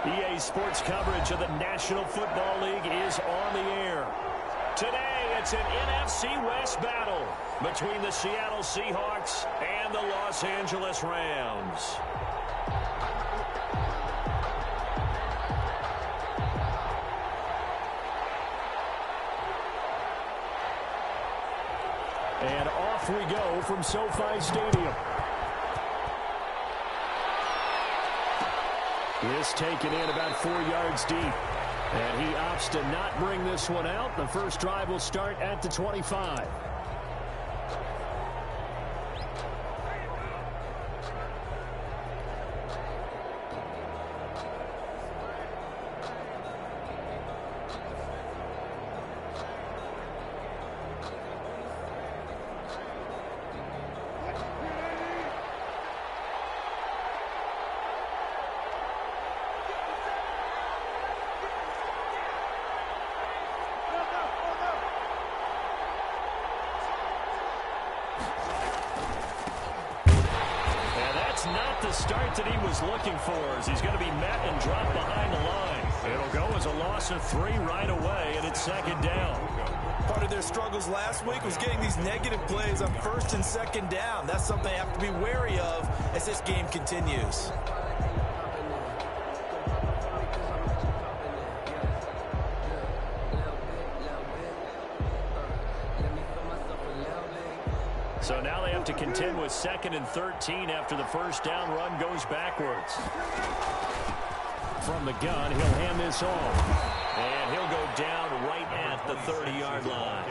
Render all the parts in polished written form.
EA Sports coverage of the National Football League is on the air. Today, it's an NFC West battle between the Seattle Seahawks and the Los Angeles Rams. And off we go from SoFi Stadium. This taken in about 4 yards deep. And he opts to not bring this one out. The first drive will start at the 25. Not the start that he was looking for, as he's going to be met and dropped behind the line. It'll go as a loss of 3 right away, and it's second down. Part of their struggles last week was getting these negative plays on first and second down. That's something they have to be wary of as this game continues. So now they have to contend with 2nd and 13 after the first down run goes backwards. From the gun, he'll hand this off. And he'll go down right at the 30-yard line.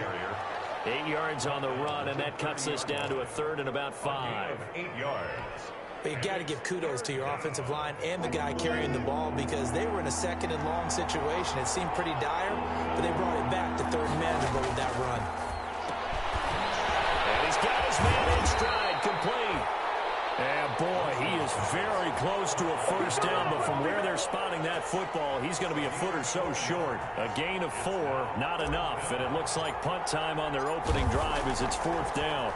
8 yards on the run, and that cuts this down to a 3rd and about 5. 8 yards. But you got to give kudos to your offensive line and the guy carrying the ball, because they were in a 2nd and long situation. It seemed pretty dire, but they brought it back to 3rd and manageable with that run. He's got his man in stride, complete. And boy, he is very close to a first down, but from where they're spotting that football, he's going to be a foot or so short. A gain of 4, not enough, and it looks like punt time on their opening drive as it's 4th down.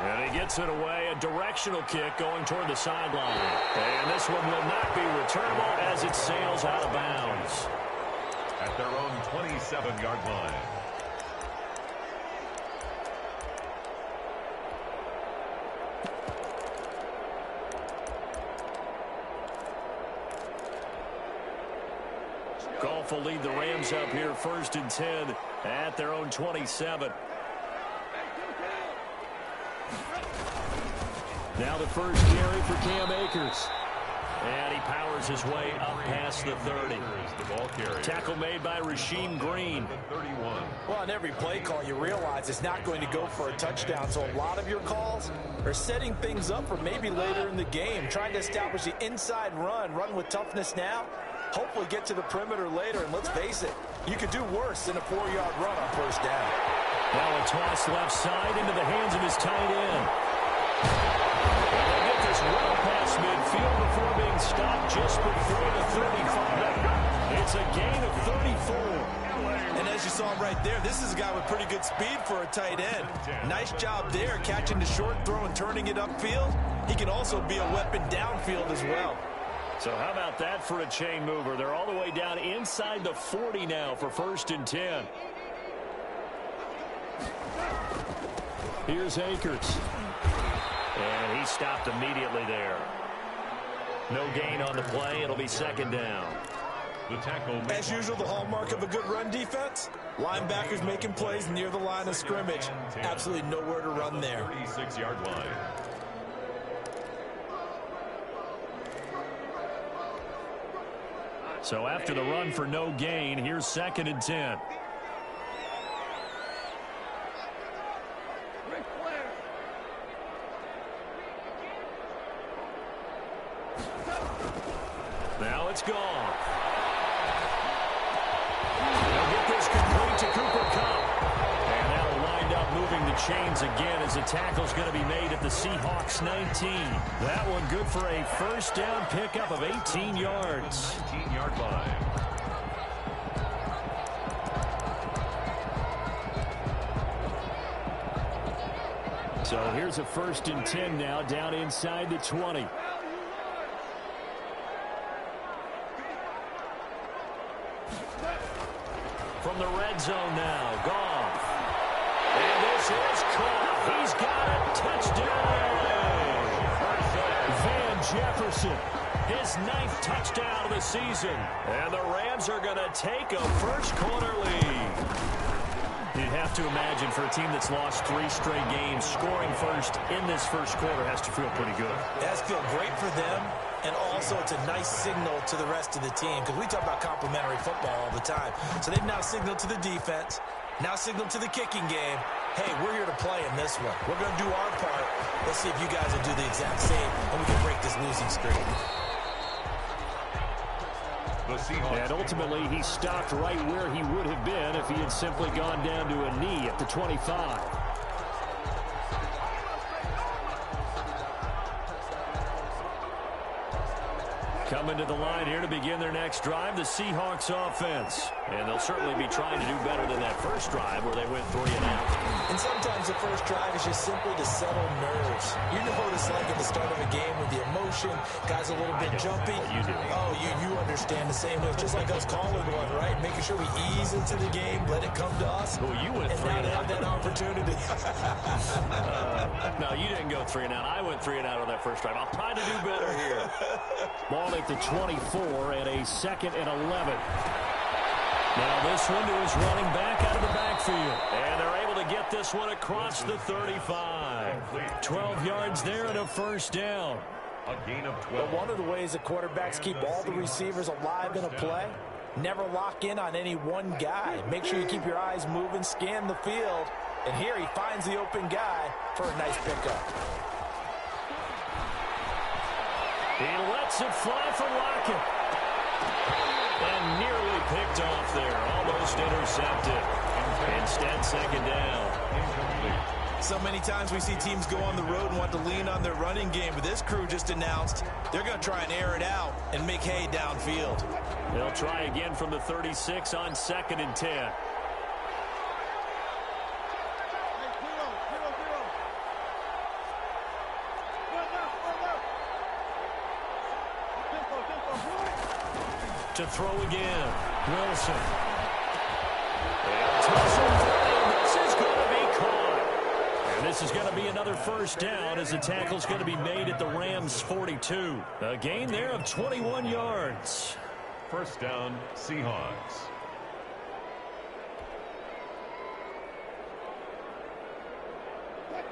And he gets it away, a directional kick going toward the sideline. And this one will not be returnable as it sails out of bounds. At their own 27-yard line. Goff will lead the Rams up here 1st and 10 at their own 27. Now the first carry for Cam Akers. And he powers his way up past the 30. Tackle made by Rasheem Green. Well, on every play call, you realize it's not going to go for a touchdown. So a lot of your calls are setting things up for maybe later in the game, trying to establish the inside run with toughness now. Hopefully get to the perimeter later, and let's face it, you could do worse than a 4-yard run on first down. Now a toss left side into the hands of his tight end. And they get this well past midfield before being stopped just before the 35. It's a gain of 34. And as you saw right there, this is a guy with pretty good speed for a tight end. Nice job there, catching the short throw and turning it upfield. He can also be a weapon downfield as well. So how about that for a chain mover? They're all the way down inside the 40 now for 1st and 10. Here's Akers. And he stopped immediately there. No gain on the play. It'll be 2nd down. As usual, the hallmark of a good run defense, linebackers making plays near the line of scrimmage. Absolutely nowhere to run there. 36-yard line. So after the run for no gain, here's 2nd and 10. Now it's gone. They'll get this complete to Cooper Kupp. And that'll wind up moving the chains again as a tackle's going to be made at the Seahawks 19. That one good for a first down pickup of 18 yards. 19-yard line. So here's a 1st and 10 now down inside the 20. red zone now. Goff. And this is caught. He's got it. Touchdown. Van Jefferson. His 9th touchdown of the season. And the Rams are going to take a first-quarter lead. You'd have to imagine for a team that's lost 3 straight games, scoring first in this first quarter has to feel pretty good. It has to feel great for them, and also it's a nice signal to the rest of the team, because we talk about complimentary football all the time. So they've now signaled to the defense, now signaled to the kicking game, hey, we're here to play in this one. We're going to do our part. Let's see if you guys will do the exact same, and we can break this losing streak. And ultimately, he stopped right where he would have been if he had simply gone down to a knee at the 25. Coming to the line here to begin their next drive, the Seahawks offense. And they'll certainly be trying to do better than that first drive where they went 3 and out. And sometimes the first drive is just simply to settle nerves. You know what it's like at the start of a game with the emotion, guys a little bit jumpy. You do. Oh, you understand the same way. It's just like us calling one, right? Making sure we ease into the game, let it come to us. Well, you went and 3 now and to out. have that opportunity. No, you didn't go 3 and out. I went 3 and out on that first drive. I'll try to do better here. Ball at the 24 and a 2nd and 11. Now this one to his running back out of the backfield. And they're able to get this one across the 35. 12 yards there and a first down. A gain of 12. But one of the ways the quarterbacks keep all the receivers alive in a play, never lock in on any one guy. Make sure you keep your eyes moving, scan the field. And here he finds the open guy for a nice pickup. He lets it fly for Lockett. And nearly picked off there. Almost intercepted. Instead, 2nd down. Incomplete. So many times we see teams go on the road and want to lean on their running game. But this crew just announced they're going to try and air it out and make hay downfield. They'll try again from the 36 on 2nd and 10. To throw again. Wilson. And this is going to be caught. And this is going to be another first down as the tackle's going to be made at the Rams' 42. A gain there of 21 yards. First down, Seahawks.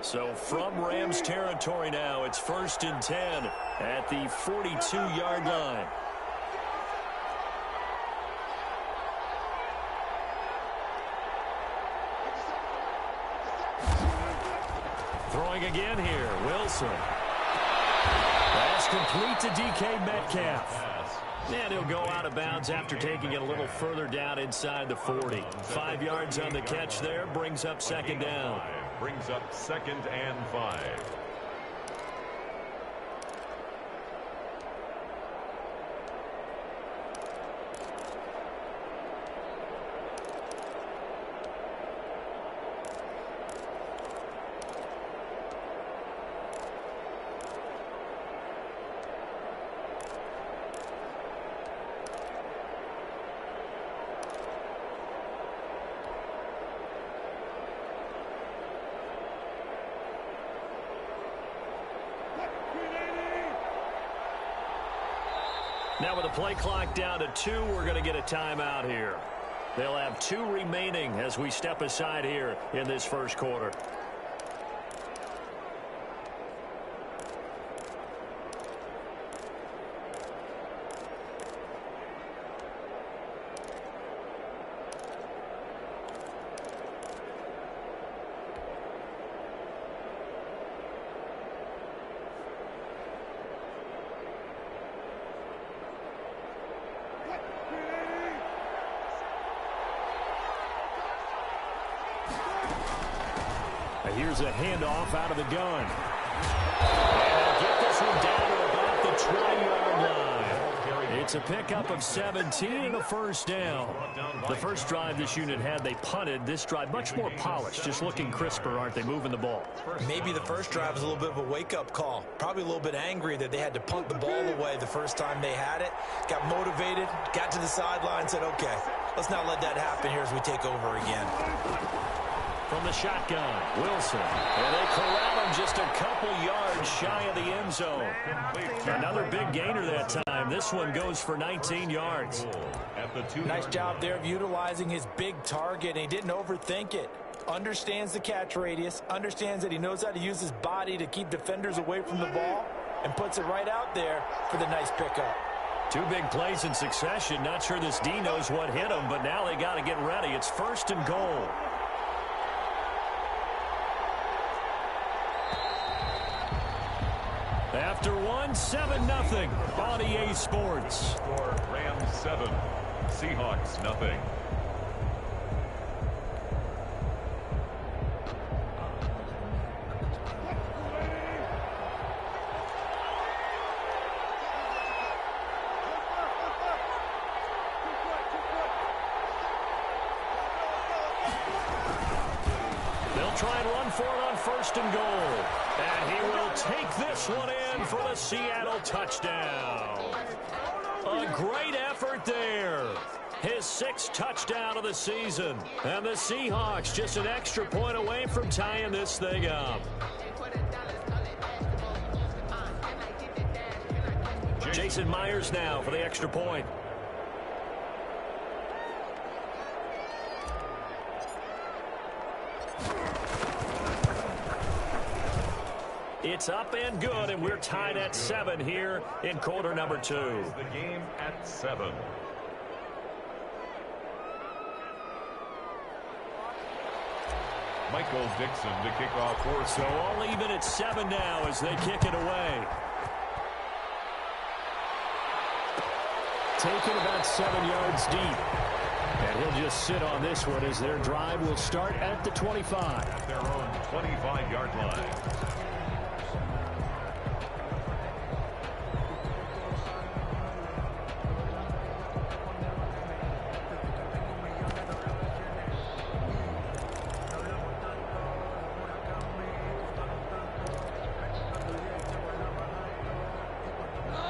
So from Rams territory now, it's 1st and 10 at the 42-yard line. Throwing again here, Wilson. Pass complete to DK Metcalf. And he'll go out of bounds after taking it a little further down inside the 40. 5 yards on the catch there, brings up 2nd down. Brings up 2nd and 5. Now with the play clock down to 2, we're going to get a timeout here. They'll have 2 remaining as we step aside here in this first quarter. Here's a handoff out of the gun. And they'll get this one down to about the 20-yard line. It's a pickup of 17 and a first down. The first drive this unit had, they punted. This drive, much more polished, just looking crisper, aren't they, moving the ball? Maybe the first drive was a little bit of a wake-up call. Probably a little bit angry that they had to punt the ball away the first time they had it. Got motivated, got to the sideline, said, okay, Let's not let that happen here as we take over again. From the shotgun, Wilson. And they corral him just a couple yards shy of the end zone. Another big gainer that time. This one goes for 19 yards. Nice job there of utilizing his big target. And he didn't overthink it. Understands the catch radius. Understands that he knows how to use his body to keep defenders away from the ball. And puts it right out there for the nice pickup. Two big plays in succession. Not sure this D knows what hit him, but now they got to get ready. It's 1st and goal. After one, 7-0 on EA Sports. Score Rams 7, Seahawks nothing. They'll try and run for it on 1st and goal. And he will take this one in for the Seattle touchdown. A great effort there. His 6th touchdown of the season. And the Seahawks just an extra point away from tying this thing up. Jason Myers now for the extra point. It's up and good, and we're tied at 7 here in quarter number 2. The game at 7. Michael Dixon to kick off for. So all even at 7 now as they kick it away. Taken about 7 yards deep. And he'll just sit on this one as their drive will start at the 25. At their own 25-yard line.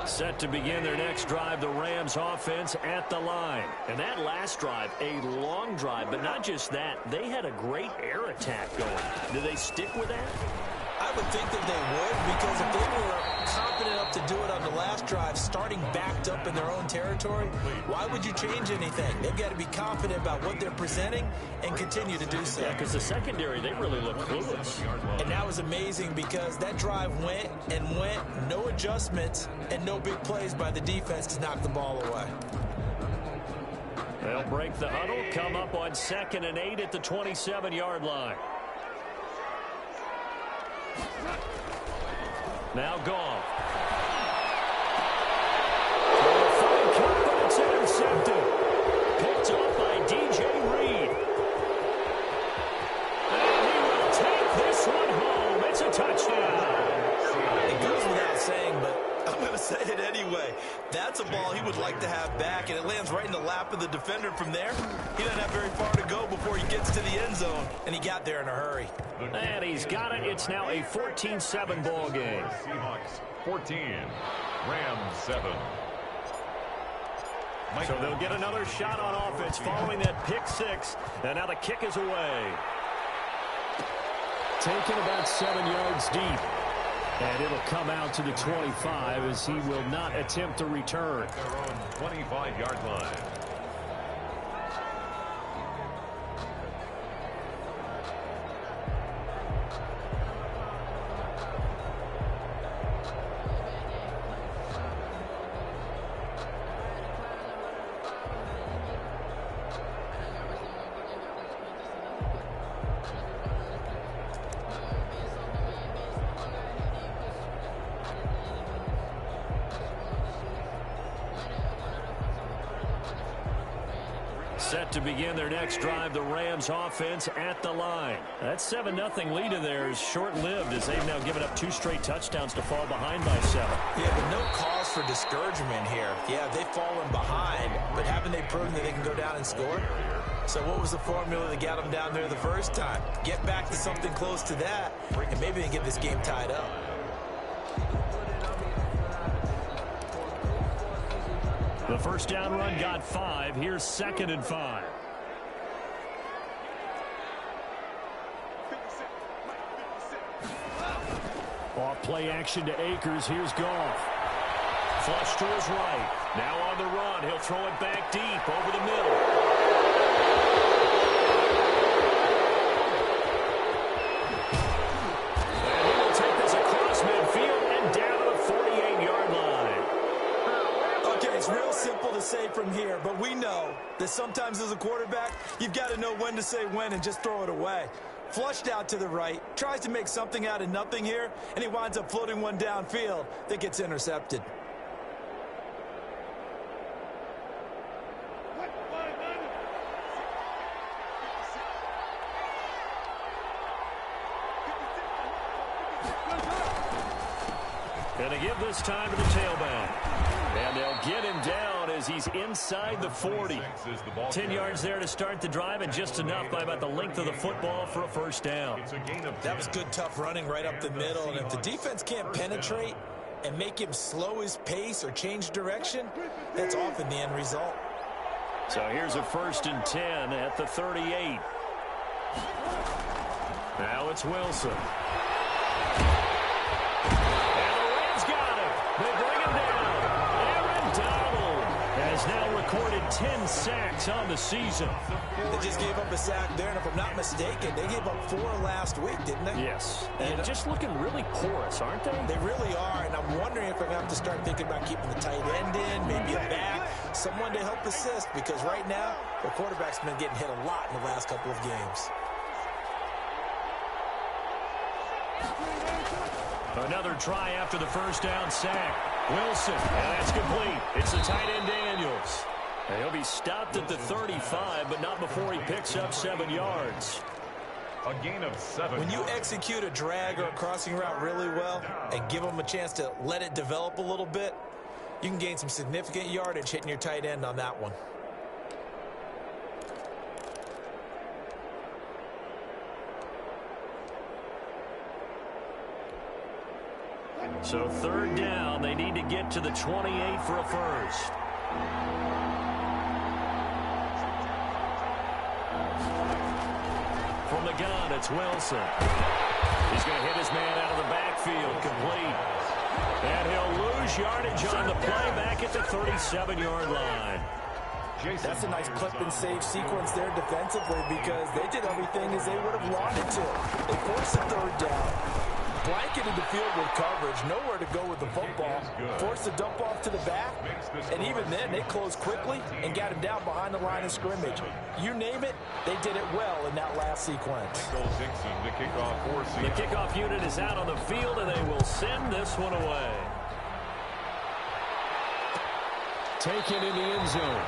Set to begin their next drive, the Rams offense at the line. And that last drive, a long drive, but not just that. They had a great air attack going. Do they stick with that? I would think that they would, because if they were confident enough to do it on the last drive, starting backed up in their own territory, why would you change anything? They've got to be confident about what they're presenting and continue to do so. Yeah, because the secondary, they really look clueless. And that was amazing because that drive went and went, no adjustments and no big plays by the defense to knock the ball away. They'll break the huddle, come up on 2nd and 8 at the 27-yard line. Now Goff. It's intercepted. Picked off by DJ Reed. And he will take this one home. It's a touchdown. It goes without saying, but I'm going to say it anyway. That's a ball he would like to have back, and it lands right in the lap of the defender from there. He doesn't have very far to go before he gets to the end zone, and he got there in a hurry. And he's got it. It's now a 14-7 ball game. Seahawks 14, Rams 7. So they'll get another shot on offense following that pick 6. And now the kick is away. Taken about 7 yards deep. And it'll come out to the 25 as he will not attempt to return. Their own 25-yard line. Set to begin their next drive, the Rams offense at the line. That 7-0 lead of theirs short-lived as they've now given up 2 straight touchdowns to fall behind by 7. Yeah, but no cause for discouragement here. Yeah, they've fallen behind, but haven't they proven that they can go down and score? So what was the formula that got them down there the first time? Get back to something close to that, and maybe they get this game tied up. The first down run got 5. Here's 2nd and 5. Off play action to Akers. Here's Goff. Flush to his right. Now on the run. He'll throw it back deep over the middle. And he will take this across midfield and down to the 48-yard line. Okay, it's real simple to say from here, but we know that sometimes as a quarterback, you've got to know when to say when and just throw it away. Flushed out to the right, tries to make something out of nothing here, and he winds up floating one downfield that gets intercepted. Going to give this time to the tailback. And they'll get him down as he's inside the 40. 10 yards there to start the drive, and just enough by about the length of the football for a first down. That was good, tough running right up the middle. And if the defense can't penetrate and make him slow his pace or change direction, that's often the end result. So here's a 1st and 10 at the 38. Now it's Wilson. They bring him down. Aaron Donald has now recorded 10 sacks on the season. They just gave up a sack there, and if I'm not mistaken, they gave up 4 last week, didn't they? Yes. And just looking really porous, aren't they? They really are, and I'm wondering if I'm going to have to start thinking about keeping the tight end in, maybe a back, someone to help assist, because right now, the quarterback's been getting hit a lot in the last couple of games. Another try after the first down sack. Wilson, and that's complete. It's the tight end Daniels. And he'll be stopped at the 35, but not before he picks up 7 yards. A gain of 7. When you execute a drag or a crossing route really well and give them a chance to let it develop a little bit, you can gain some significant yardage hitting your tight end on that one. So 3rd down, they need to get to the 28 for a first. From the gun, it's Wilson. He's going to hit his man out of the backfield, complete. And he'll lose yardage on the play back at the 37-yard line. That's a nice clip and save sequence there defensively, because they did everything as they would have wanted to. They forced a 3rd down. Blanketed the field with coverage, nowhere to go with the football, forced the dump off to the back, and even then they closed quickly and got him down behind the line of scrimmage. You name it, they did it well in that last sequence. The kickoff unit is out on the field, and they will send this one away. Taken in the end zone.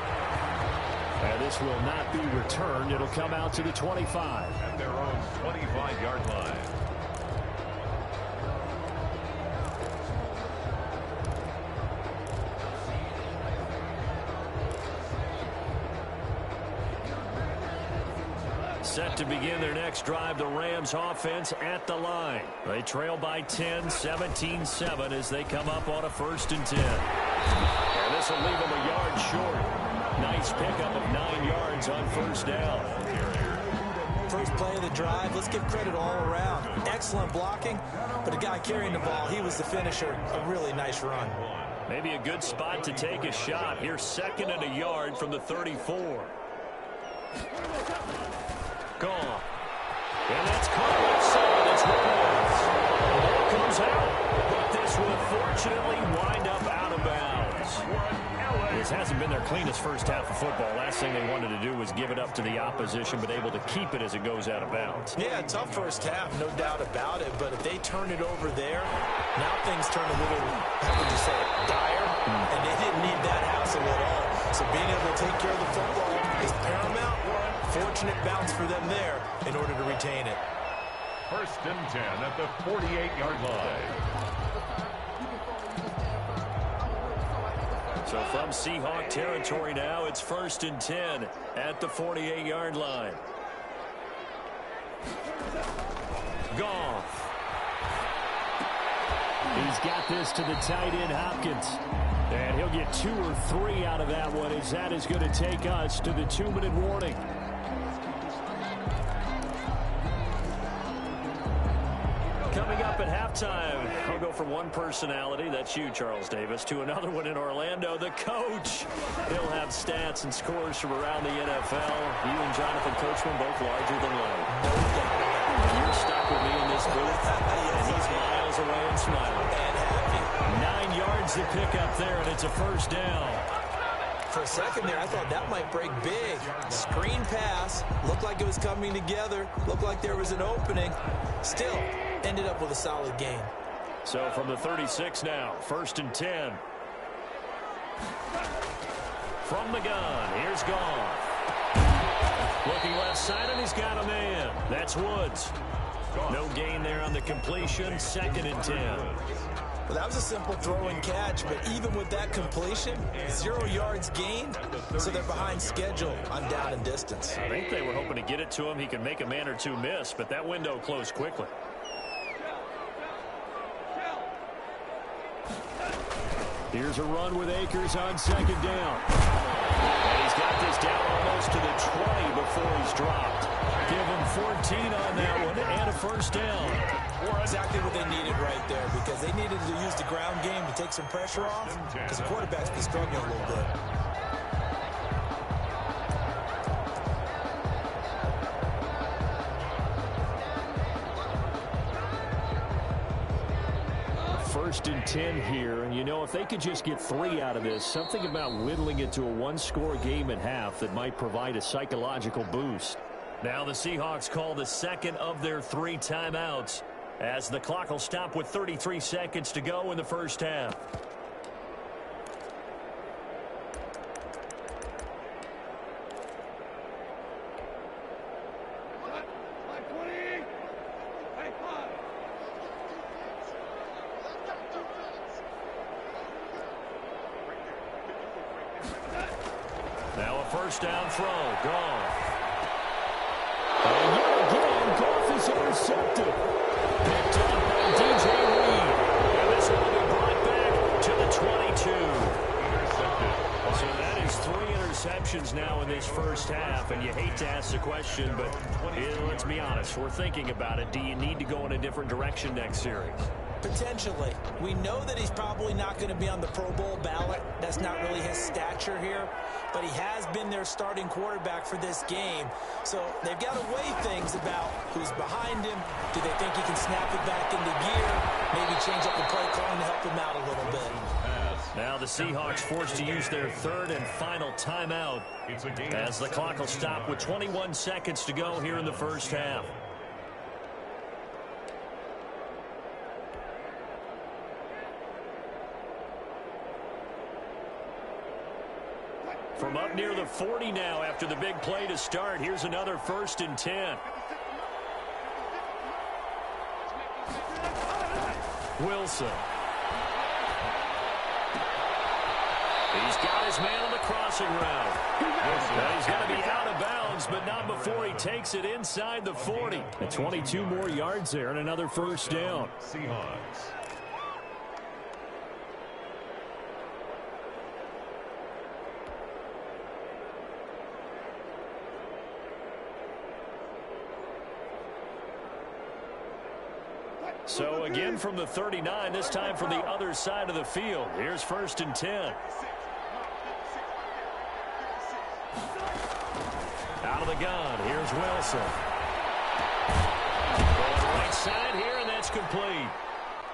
And this will not be returned. It'll come out to the 25. At their own 25-yard line. Set to begin their next drive, the Rams offense at the line. They trail by 10, 17-7 as they come up on a 1st and 10. And this will leave them a yard short. Nice pickup of 9 yards on 1st down. First play of the drive, let's give credit all around. Excellent blocking, but the guy carrying the ball, he was the finisher. A really nice run. Maybe a good spot to take a shot. Here's 2nd and a yard from the 34. Gone. And that's caught outside. It's Reynolds. The ball comes out, but this will fortunately wind up out of bounds. This hasn't been their cleanest first half of football. Last thing they wanted to do was give it up to the opposition, but able to keep it as it goes out of bounds. Yeah, tough first half, no doubt about it. But if they turn it over there, now things turn a little, how would you say it, dire. And they didn't need that hassle at all. So being able to take care of the football is paramount. Fortunate bounce for them there in order to retain it. 1st and 10 at the 48-yard line. So from Seahawk territory now, it's 1st and 10 at the 48-yard line. Goff. He's got this to the tight end, Hopkins. And he'll get 2 or 3 out of that one, as that is going to take us to the 2-minute warning. Coming up at halftime, I'll go from one personality, that's you, Charles Davis, to another one in Orlando, the coach. He'll have stats and scores from around the NFL. You and Jonathan Coachman both larger than life. You're stuck with me in this booth, and he's miles away and smiling. And happy. 9 yards to pick up there, and it's a first down. For a second there, I thought that might break big. Screen pass, looked like it was coming together, looked like there was an opening. Still, ended up with a solid gain. So from the 36 now, 1st and 10. From the gun, here's Goff. Looking left side, and he's got a man. That's Woods. No gain there on the completion, 2nd and 10. Well, that was a simple throw and catch, but even with that completion, 0 yards gained, so they're behind schedule on down and distance. I think they were hoping to get it to him. He could make a man or two miss, but that window closed quickly. Here's a run with Akers on 2nd down. And he's got this down almost to the 20 before he's dropped. Give him 14 on that one and a first down. Exactly what they needed right there, because they needed to use the ground game to take some pressure off, because the quarterback's been struggling a little bit. First and 10 here, and you know, if they could just get 3 out of this, something about whittling it to a 1-score game at half that might provide a psychological boost. Now the Seahawks call the 2nd of their 3 timeouts, as the clock will stop with 33 seconds to go in the first half. Now a first down throw. Goff. And yet again, Goff is intercepted. Picked up by DJ Reed. And this one will be brought back to the 22. Intercepted. So that is 3 interceptions now in this first half. And you hate to ask the question, but let's be honest. We're thinking about it. Do you need to go in a different direction next series? Potentially. We know that he's probably not going to be on the Pro Bowl ballot. That's not really his stature here. But he has been their starting quarterback for this game. So they've got to weigh things about who's behind him. Do they think he can snap it back into gear? Maybe change up the play calling to help him out a little bit. Now the Seahawks forced to use their 3rd and final timeout, as the clock will stop with 21 seconds to go here in the first half. From up near the 40 now after the big play to start. Here's another 1st and 10. Wilson. He's got his man on the crossing route. Now he's going to be out of bounds, but not before he takes it inside the 40. And 22 more yards there and another first down. Seahawks. So again from the 39, this time from the other side of the field. Here's 1st and 10. Out of the gun, here's Wilson. Going right side here, and that's complete.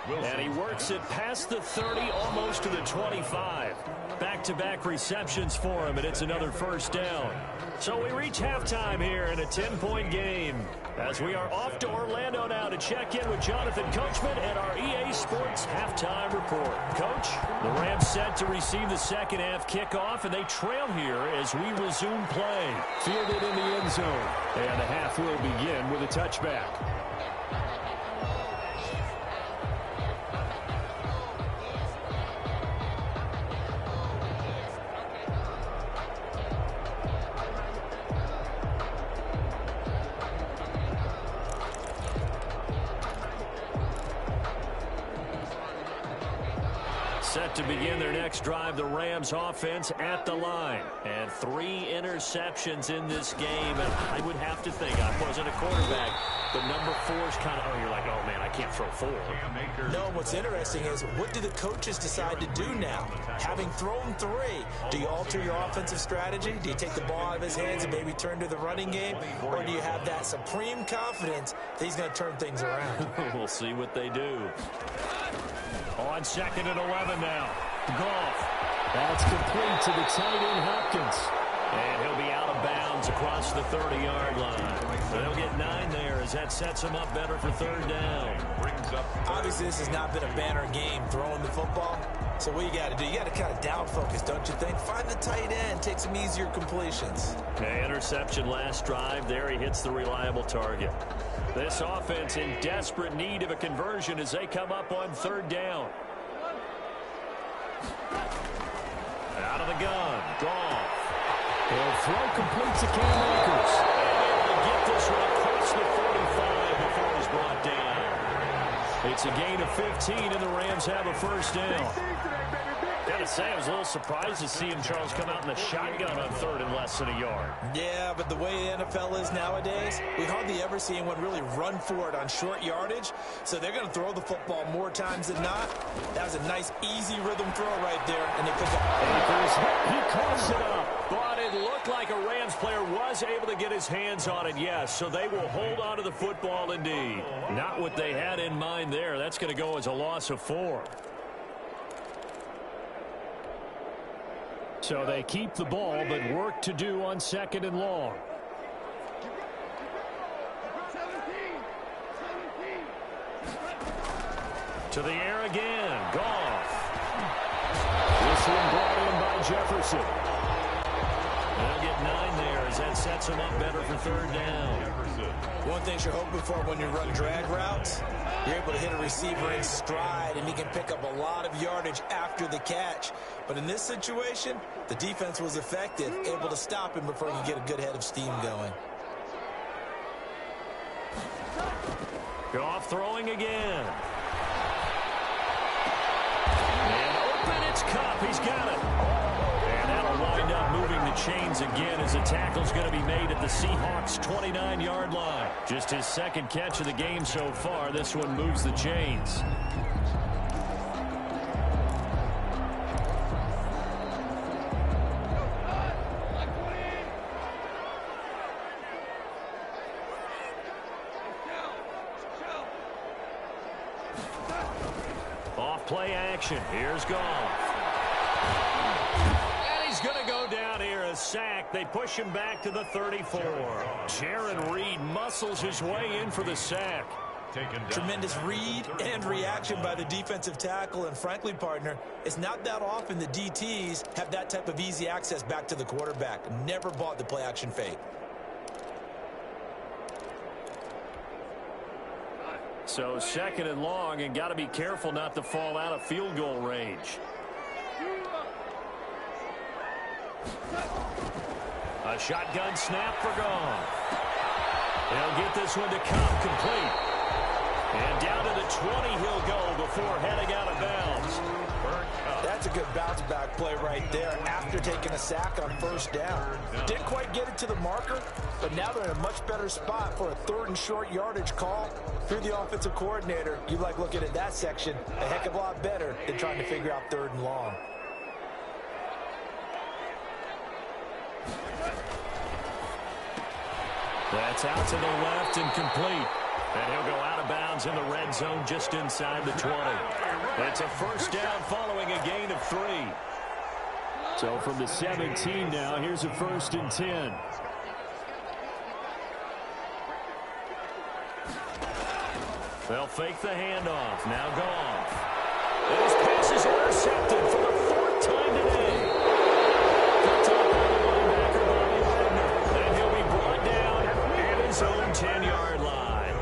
And he works it past the 30, almost to the 25. Back-to-back receptions for him, and it's another first down. So we reach halftime here in a 10-point game, as we are off to Orlando now to check in with Jonathan Coachman and our EA Sports halftime report. Coach, the Rams set to receive the second half kickoff, and they trail here as we resume play. Fielded in the end zone, and the half will begin with a touchback. Set to begin their next drive, the Rams offense at the line. And 3 interceptions in this game. And I would have to think, I wasn't a quarterback, but number 4 is kind of, you're like, oh, man, I can't throw 4. No, what's interesting is, what do the coaches decide to do now? Having thrown 3, do you alter your offensive strategy? Do you take the ball out of his hands and maybe turn to the running game? Or do you have that supreme confidence that he's going to turn things around? We'll see what they do. On 2nd and 11 now. Goff. That's complete to the tight end, Hopkins. And he'll be out of bounds across the 30-yard line. They'll get 9 there as that sets him up better for 3rd down. Obviously, this has not been a banner game throwing the football. So what you got to do, you got to kind of down focus, don't you think? Find the tight end, take some easier completions. Okay, interception last drive. There he hits the reliable target. This offense in desperate need of a conversion as they come up on 3rd down. Out of the gun, Goff. He'll throw complete to Cam Akers. And able to get this one across the 45 before he's brought down. It's a gain of 15, and the Rams have a 1st down. Gotta say, I was a little surprised to see him, Charles, come out in the shotgun on 3rd and less than a yard. Yeah, but the way the NFL is nowadays, we hardly ever see anyone really run for it on short yardage. So they're going to throw the football more times than not. That was a nice, easy rhythm throw right there, and they pick up. Akers, he coughs it up. But it looked like a Rams player was able to get his hands on it, yes. So they will hold on to the football indeed. Not what they had in mind there. That's going to go as a loss of 4. So they keep the ball, but work to do on 2nd and long. To the air again. Goff. This one brought in by Jefferson. They'll get 9 there as that sets them up better for 3rd down. One thing you're hoping for when you run drag routes, you're able to hit a receiver in stride, and he can pick up a lot of yardage after the catch. But in this situation, the defense was effective, able to stop him before he could get a good head of steam going. Goff throwing again. And open, it's Kupp. He's got it. And that'll wind up moving the chains again as the tackle's going to be made at the Seahawks' 29-yard line. Just his 2nd catch of the game so far. This one moves the chains. Off play action. Here's Goff. And he's going to go down here, a sack. They push him back to the 34. Jaron Reed muscles his way in for the sack. Tremendous read and reaction by the defensive tackle. And frankly, partner, it's not that often the DTs have that type of easy access back to the quarterback. Never bought the play action fake. So 2nd and long, and got to be careful not to fall out of field goal range. A shotgun snap for Goff. They'll get this one to Kupp, complete. And down to the 20 he'll go before heading out of bounds. That's a good bounce back play right there after taking a sack on 1st down. Didn't quite get it to the marker, but now they're in a much better spot for a 3rd and short yardage call. Through the offensive coordinator, you like looking at that section a heck of a lot better than trying to figure out 3rd and long. That's out to the left and complete. And he'll go out of bounds in the red zone just inside the 20. It's a 1st down following a gain of 3. So from the 17 now, here's a 1st and 10. They'll fake the handoff. Now Goff. And his pass is intercepted for the 4th time today. Picked up by the linebacker, Bobby Wagner. And he'll be brought down at his own 10-yard line.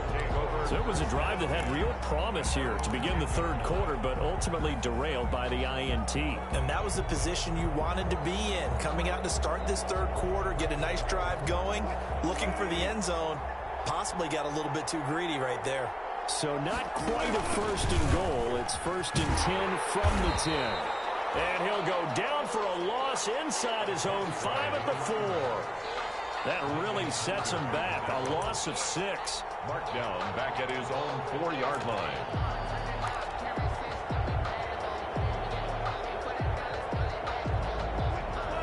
So it was a drive that had real promise here to begin the 3rd quarter, but ultimately derailed by the INT. And that was the position you wanted to be in. Coming out to start this 3rd quarter, get a nice drive going, looking for the end zone. Possibly got a little bit too greedy right there. So not quite a 1st and goal. It's 1st and 10 from the 10. And he'll go down for a loss inside his own 5 at the 4. That really sets him back. A loss of 6. Mark down back at his own 4-yard line.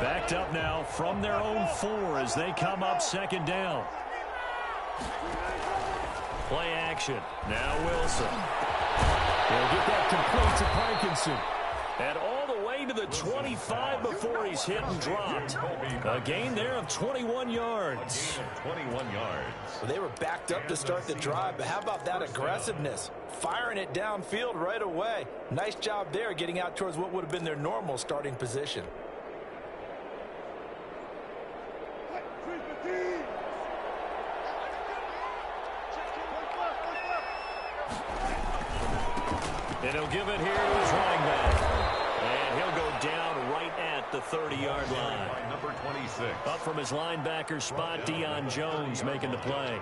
Backed up now from their own 4 as they come up 2nd down. Play action. Now Wilson. He'll get that complete to Parkinson. And all the way to the 25 before he's hit and dropped. A gain there of 21 yards. 21 yards. Well, they were backed up to start the drive, but how about that aggressiveness? Firing it downfield right away. Nice job there getting out towards what would have been their normal starting position. And he'll give it here to his running back. And he'll go down right at the 30-yard line. Number 26. Up from his linebacker spot, Deion Jones making the play.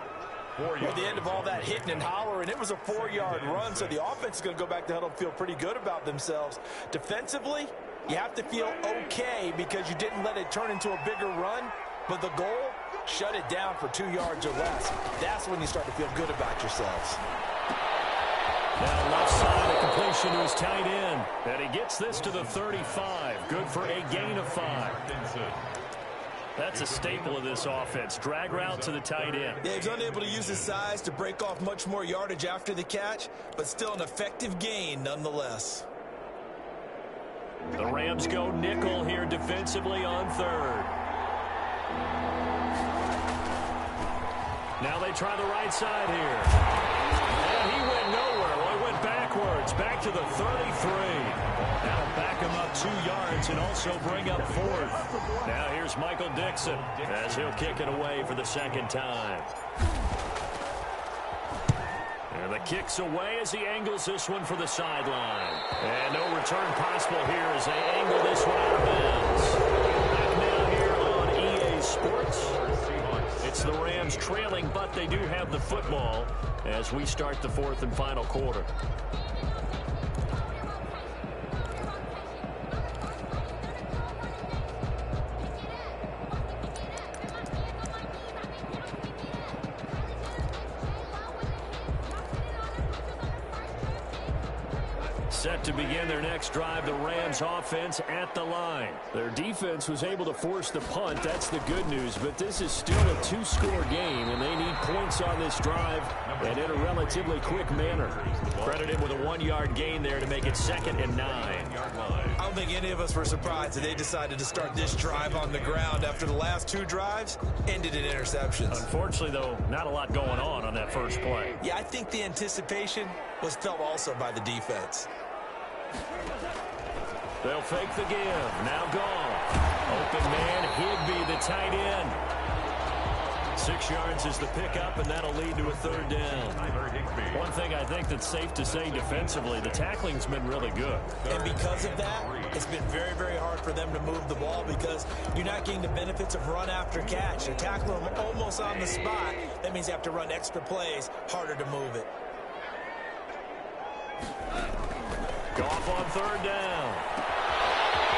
At the end of all that hitting and hollering, it was a 4-yard run, so the offense is going to go back to huddle and feel pretty good about themselves. Defensively, you have to feel okay because you didn't let it turn into a bigger run, but the goal, shut it down for 2 yards or less. That's when you start to feel good about yourselves. Now left side, a completion to his tight end. And he gets this to the 35. Good for a gain of 5. That's a staple of this offense. Drag route to the tight end. Yeah, he's unable to use his size to break off much more yardage after the catch, but still an effective gain nonetheless. The Rams go nickel here defensively on 3rd. Now they try the right side here. And he went nowhere. Well, he went backwards. Back to the 33. That'll back him up 2 yards and also bring up 4th. Now here's Michael Dixon as he'll kick it away for the 2nd time. And the kick's away as he angles this one for the sideline. And no return possible here as they angle this one out of bounds. Back now here on EA Sports. It's the Rams trailing, but they do have the football as we start the 4th and final quarter. Set to begin their next drive, the Rams offense at the line. Their defense was able to force the punt. That's the good news, but this is still a 2-score game, and they need points on this drive and in a relatively quick manner. Credited with a 1-yard gain there to make it 2nd and 9. I don't think any of us were surprised that they decided to start this drive on the ground after the last 2 drives ended in interceptions. Unfortunately, though, not a lot going on that first play. Yeah, I think the anticipation was felt also by the defense. They'll fake the give. Now gone. Open man, Higbee, the tight end. 6 yards is the pickup, and that'll lead to a 3rd down. One thing I think that's safe to say defensively, the tackling's been really good. And because of that, it's been very, very hard for them to move the ball because you're not getting the benefits of run after catch. You're tackling them almost on the spot. That means you have to run extra plays, harder to move it. Goff on 3rd down.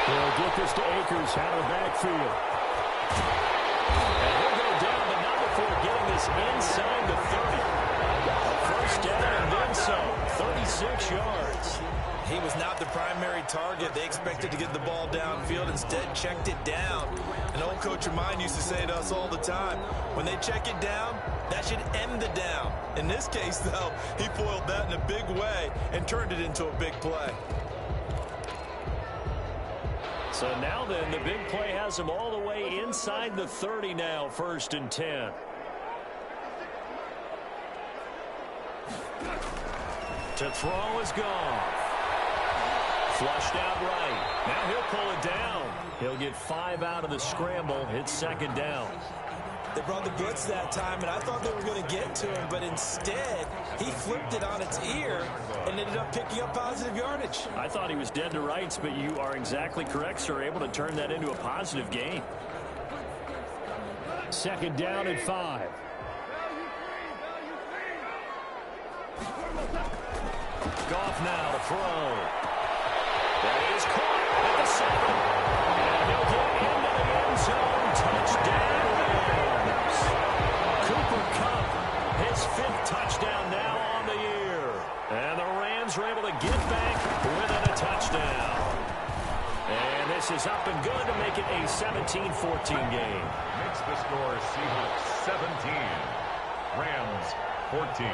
He'll get this to Akers out of the backfield. And he'll go down, but not before getting this inside the 30. A 1st down and then some. 36 yards. He was not the primary target. They expected to get the ball downfield. Instead, checked it down. An old coach of mine used to say to us all the time, when they check it down, that should end the down. In this case, though, he foiled that in a big way and turned it into a big play. So now then, the big play has him all the way inside the 30 now, 1st and 10. To throw is gone. Flushed out right. Now he'll pull it down. He'll get 5 out of the scramble. It's 2nd down. They brought the blitz that time, and I thought they were going to get to him, but instead, he flipped it on its ear and ended up picking up positive yardage. I thought he was dead to rights, but you are exactly correct, sir. Able to turn that into a positive gain. 2nd down and 5. Goff now to throw. down. And this is up and good to make it a 17-14 game. Makes the score Seahawks 17, Rams 14.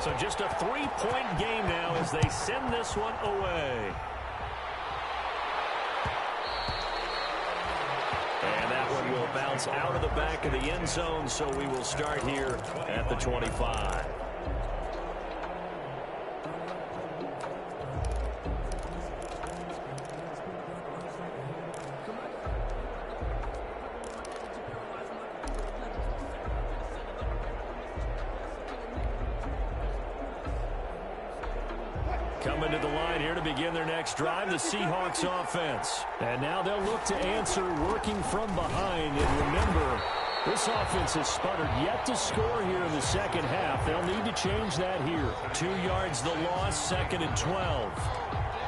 So just a 3-point game now as they send this one away. And that one will bounce out of the back of the end zone, so we will start here at the 25. Coming to the line here to begin their next drive, the Seahawks offense. And now they'll look to answer working from behind. And remember, this offense has sputtered yet to score here in the second half. They'll need to change that here. 2 yards the loss, 2nd and 12.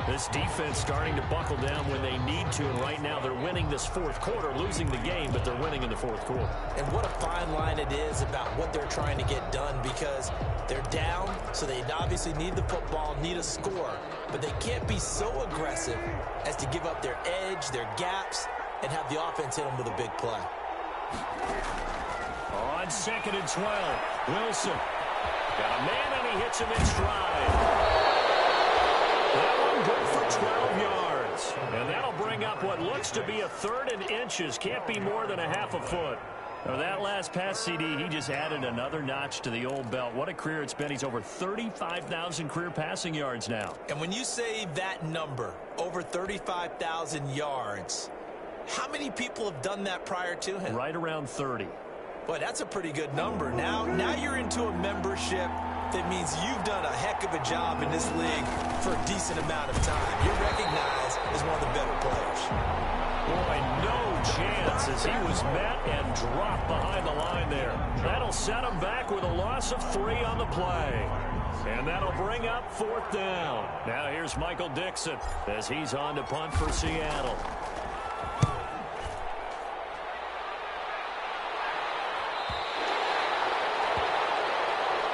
This defense starting to buckle down when they need to, and right now they're winning this fourth quarter, losing the game, but they're winning in the fourth quarter. And what a fine line it is about what they're trying to get done, because they're down, so they obviously need the football, need a score, but they can't be so aggressive as to give up their edge, their gaps, and have the offense hit them with a big play. On 2nd and 12, Wilson got a man, and he hits him in stride. That one good for 12 yards. And that'll bring up what looks to be a 3rd and inches. Can't be more than a half a foot. Now, that last pass CD, he just added another notch to the old belt. What a career it's been. He's over 35,000 career passing yards now. And when you say that number, over 35,000 yards, how many people have done that prior to him? Right around 30. Boy, that's a pretty good number. Now you're into a membership that means you've done a heck of a job in this league for a decent amount of time. You're recognized as one of the better players. Boy, no chance as he was met and dropped behind the line there. That'll set him back with a loss of 3 on the play. And that'll bring up 4th down. Now here's Michael Dixon as he's on to punt for Seattle.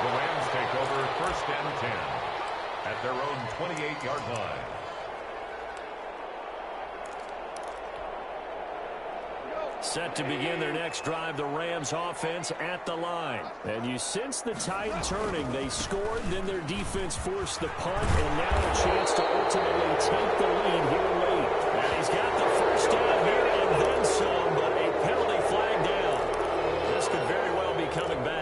The Rams take over 1st and 10 at their own 28-yard line. Set to begin their next drive, the Rams offense at the line. And you sense the tide turning. They scored, then their defense forced the punt, and now a chance to ultimately take the lead here late. And he's got the 1st down here and then some, but a penalty flag down. This could very well be coming back.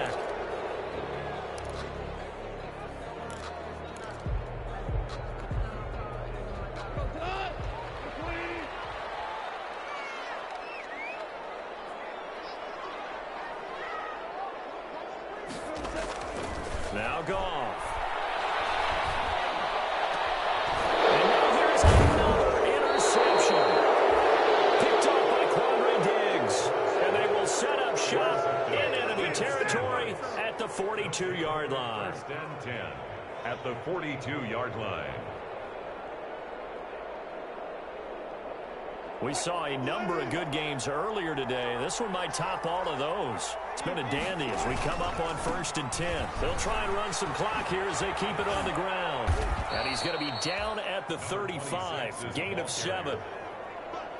Now Goff. And now here's another interception. Picked off by Quandre Diggs. And they will set up shop in enemy territory at the 42-yard line. 1st and 10 at the 42-yard line. We saw a number of good games earlier today. This one might top all of those. It's been a dandy as we come up on 1st and 10. They'll try and run some clock here as they keep it on the ground. And he's going to be down at the 35. Gain of 7.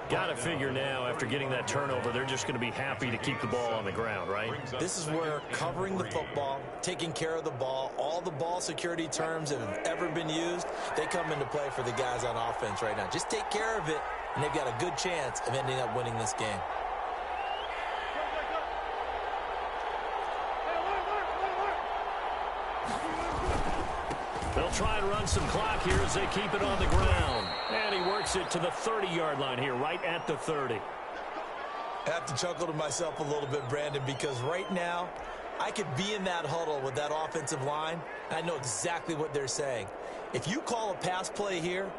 Got to figure now, after getting that turnover, they're just going to be happy to keep the ball on the ground, right? This is where covering the football, taking care of the ball, all the ball security terms that have ever been used, they come into play for the guys on offense right now. Just take care of it, and they've got a good chance of ending up winning this game. They'll try and run some clock here as they keep it on the ground. And he works it to the 30-yard line here, right at the 30. I have to chuckle to myself a little bit, Brandon, because right now I could be in that huddle with that offensive line, and I know exactly what they're saying. If you call a pass play here,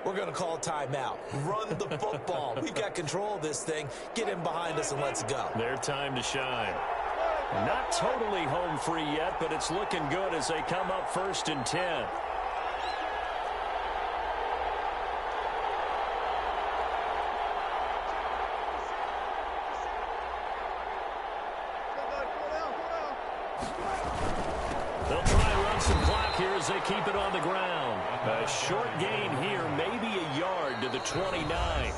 we're going to call a timeout. Run the football. We've got control of this thing. Get in behind us and let's go. Their time to shine. Not totally home free yet, but it's looking good as they come up 1st and 10. They'll try and run some clock here as they keep it on the ground. A short gain here, maybe a yard to the 29.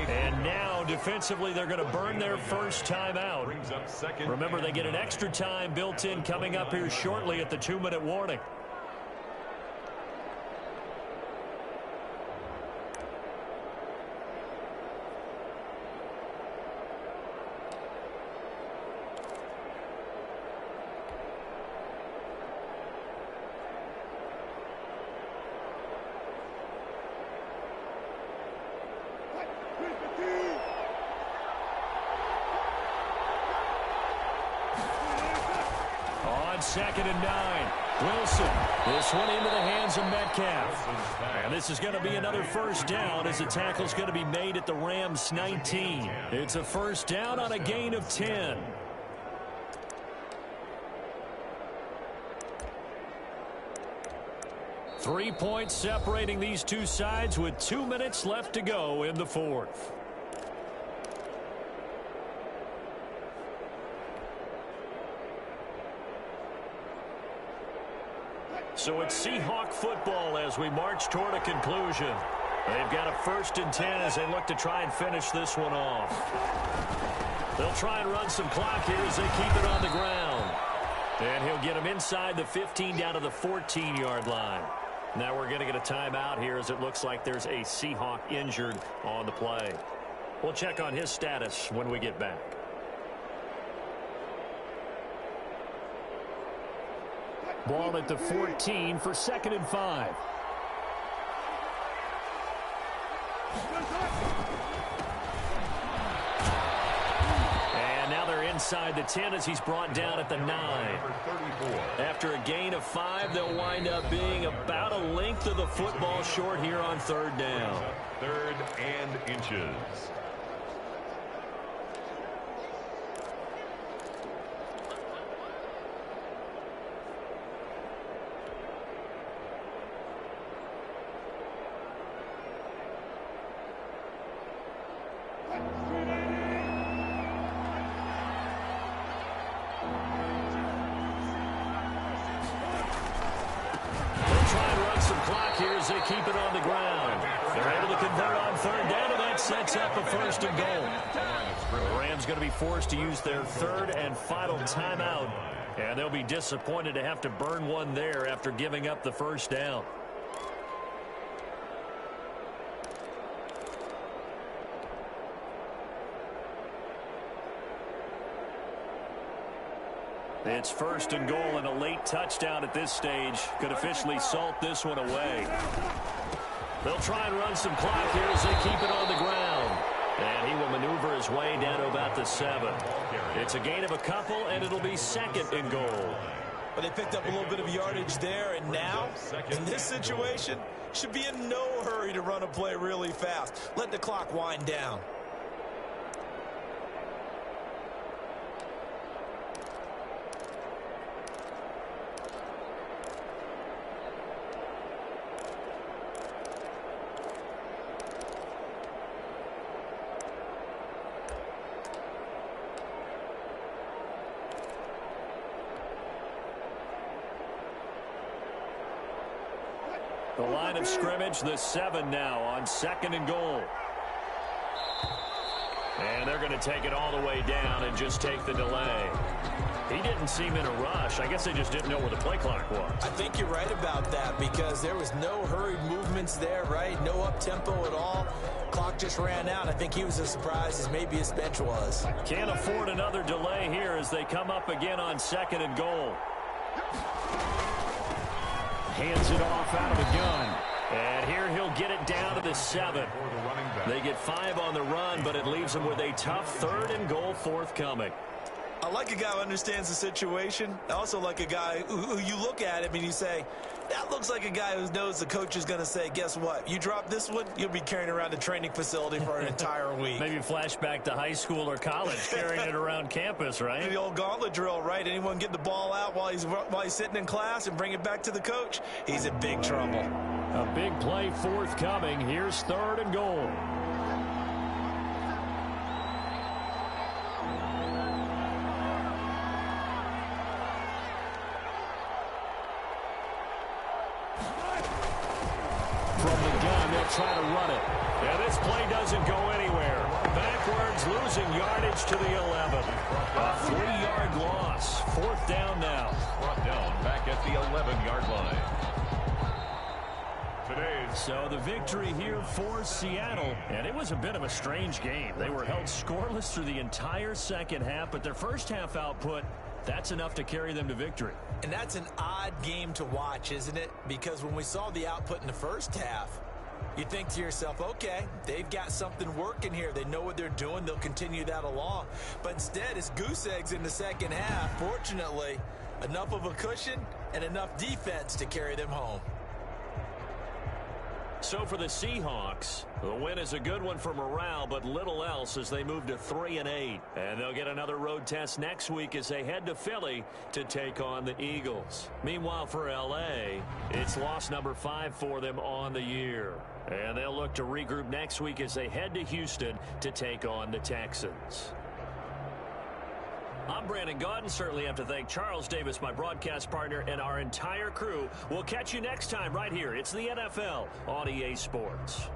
And now, defensively, they're going to burn their first time out. Remember, they get an extra time built in coming up here shortly at the 2-minute warning. Second and 9. Wilson. This one into the hands of Metcalf. And this is going to be another first down as the tackle's going to be made at the Rams 19. It's a first down on a gain of 10. Three points separating these two sides with 2 minutes left to go in the fourth. So it's Seahawk football as we march toward a conclusion. They've got a 1st and 10 as they look to try and finish this one off. They'll try and run some clock here as they keep it on the ground. And he'll get them inside the 15 down to the 14-yard line. Now we're going to get a timeout here as it looks like there's a Seahawk injured on the play. We'll check on his status when we get back. Ball at the 14 for 2nd and 5. And now they're inside the 10 as he's brought down at the 9. After a gain of 5, they'll wind up being about a length of the football short here on 3rd down. 3rd and inches. They keep it on the ground. They're able to convert on 3rd down, and that sets up a 1st and goal. The Rams going to be forced to use their 3rd and final timeout, and they'll be disappointed to have to burn one there after giving up the 1st down. It's 1st and goal, and a late touchdown at this stage could officially salt this one away. They'll try and run some clock here as they keep it on the ground. And he will maneuver his way down to about the 7. It's a gain of a couple, and it'll be 2nd and goal. But they picked up a little bit of yardage there, and now, in this situation, should be in no hurry to run a play really fast. Let the clock wind down. The line of scrimmage, the 7 now on 2nd and goal. And they're going to take it all the way down and just take the delay. He didn't seem in a rush. I guess they just didn't know where the play clock was. I think you're right about that because there was no hurried movements there, right? No up-tempo at all. Clock just ran out. I think he was as surprised as maybe his bench was. Can't afford another delay here as they come up again on 2nd and goal. Hands it off out of the gun. And here he'll get it down to the 7. They get 5 on the run, but it leaves them with a tough 3rd and goal forthcoming. I like a guy who understands the situation. I also like a guy who you look at him and you say, that looks like a guy who knows the coach is going to say, guess what? You drop this one, you'll be carrying around the training facility for an entire week. Maybe flashback to high school or college, carrying it around campus, right? The old gauntlet drill, right? Anyone get the ball out while he's sitting in class and bring it back to the coach? He's in big trouble. A big play forthcoming. Here's 3rd and goal. gun. They'll try to run it. And this play doesn't go anywhere. Backwards, losing yardage to the 11. A 3-yard loss. 4th down now. Brought down back at the 11-yard line. So the victory here for Seattle, and it was a bit of a strange game. They were held scoreless through the entire second half, but their first half output, that's enough to carry them to victory. And that's an odd game to watch, isn't it? Because when we saw the output in the first half, you think to yourself, okay, they've got something working here. They know what they're doing. They'll continue that along. But instead, it's goose eggs in the second half. Fortunately, enough of a cushion and enough defense to carry them home. So for the Seahawks, the win is a good one for morale, but little else as they move to 3-8. And they'll get another road test next week as they head to Philly to take on the Eagles. Meanwhile, for L.A., it's loss number 5 for them on the year. And they'll look to regroup next week as they head to Houston to take on the Texans. I'm Brandon Gaudin. Certainly have to thank Charles Davis, my broadcast partner, and our entire crew. We'll catch you next time right here. It's the NFL on EA Sports.